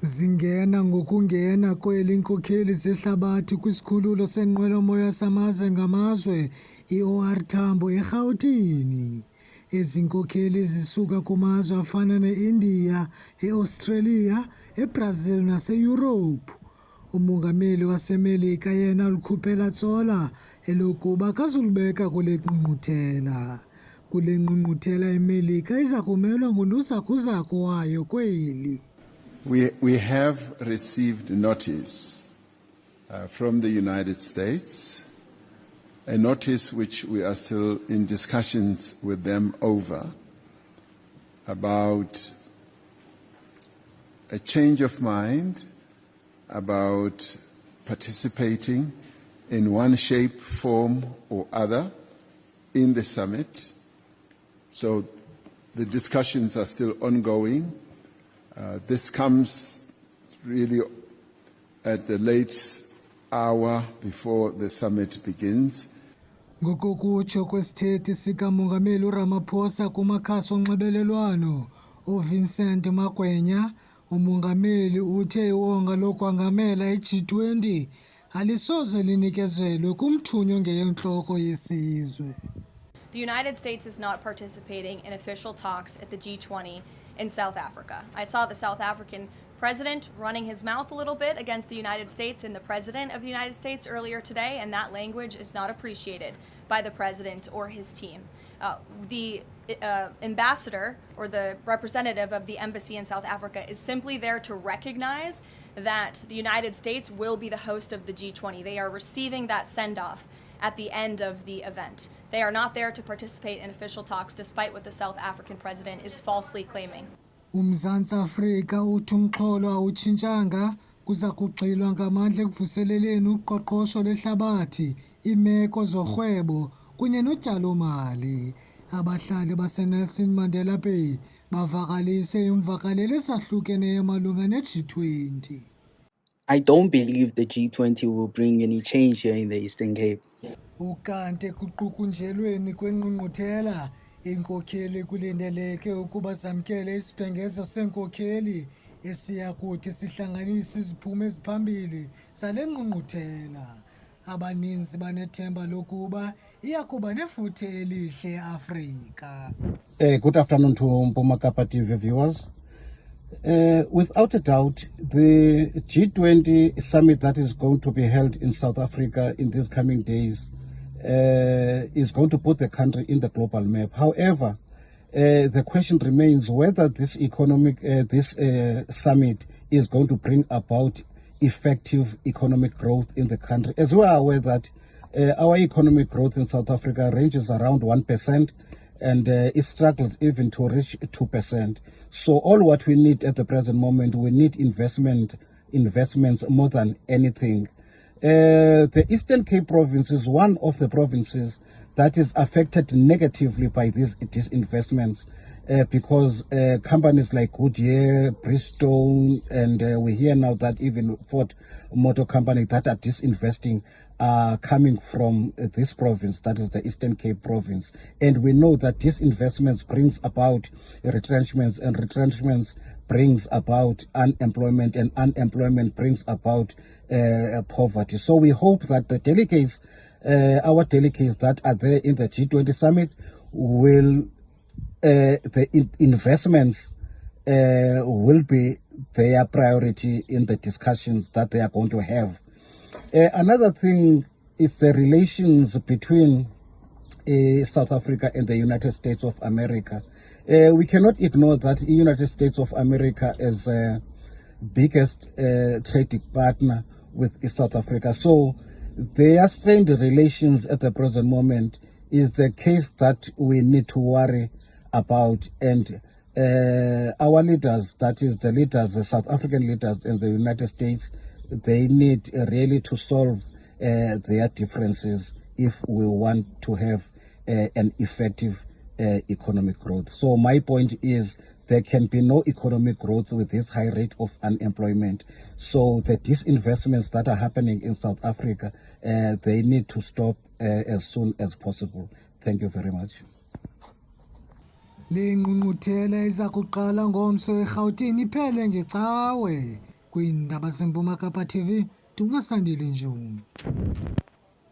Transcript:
Zingena ngokungena kweli inkokeli zehlabathi kwisikhululo senqwelomoya samazwe ngamazwe i-OR Tambo eRhawutini. Ezi nkokeli zisuka kumazwe afana ne-India, e-Australia, eBrazil naseYurophu. Umongameli waseMelika yena ulikhuphela tsola elokuba akazulibeka kule ngqungquthela. Kule ngqungquthela iMelika iza kumelwa ngunozakuzaku wayo kweli. We have received notice from the United States, a notice which we are still in discussions with them over, about a change of mind about participating in one shape, form or other in the summit. So the discussions are still ongoing. This comes really at the late hour before the summit begins. Ngokokutsho kwesithethi sikamongameli uRamaphosa kumakhasi onxibelelwano, uVincent Magwenya, umongameli uthe iwonga lokwangamela i-G20 alisoze linikezelwe kumthunywa ongeyontloko yesizwe. The United States is not participating in official talks at the G20 in South Africa. I saw the South African president running his mouth a little bit against the United States and the president of the United States earlier today, and that language is not appreciated by the president or his team. The ambassador or the representative of the embassy in South Africa is simply there to recognize that the United States will be the host of the G20. They are receiving that send-off at the end of the event. They are not there to participate in official talks, despite what the South African president is falsely claiming. UMzantsi Afrika uthi umxholo awutshintshanga, kuza kugxilwa ngamandla ekuvuseleleni uqoqosho lwehlabathi, iimeko zorhwebo kunye notyalo-mali. Abahlali baseNelson Mandela Bay bavakalise imvakalelo ezahlukeneyo malunga ne-G20. I don't believe the G20 will bring any change here in the Eastern Cape. Ukanti ekuqukunjelweni kwengqungquthela, iinkokheli kulindeleke ukuba zamkele isibhengezo seenkokheli esiya kuthi sihlanganise iziphumo eziphambili zale ngqungquthela. Abaninzi banethemba lokuba iya kuba nefuthe elihle eAfrika. Good afternoon to Mpuma Kapa TV viewers. Without a doubt, the G20 summit that is going to be held in South Africa in these coming days is going to put the country in the global map. However, the question remains whether this summit is going to bring about effective economic growth in the country. As we are aware that our economic growth in South Africa ranges around 1%. And it struggles even to reach 2%. So all what we need at the present moment, we need investments more than anything. The Eastern Cape province is one of the provinces that is affected negatively by these disinvestments because companies like Goodyear, Bridgestone, and we hear now that even Ford Motor Company that are disinvesting are coming from this province, that is the Eastern Cape province. And we know that disinvestments brings about retrenchments, and retrenchments brings about unemployment, and unemployment brings about poverty. So we hope that the delegates, our delegates that are there in the G20 summit, will the investments will be their priority in the discussions that they are going to have. Another thing is the relations between South Africa and the United States of America. We cannot ignore that the United States of America is the biggest trading partner with South Africa. So their strained relations at the present moment is the case that we need to worry about. And our leaders, that is the leaders, the South African leaders in the United States, they need really to solve their differences if we want to have an effective economic growth. So my point is there can be no economic growth with this high rate of unemployment. So the disinvestments that are happening in South Africa, they need to stop as soon as possible. Thank you very much. Le ngqungquthela iza kuqala ngomso eRhawutini iphele ngecawe. Kwiindaba zeMpuma Kapa TV, ndingasandile Njomi.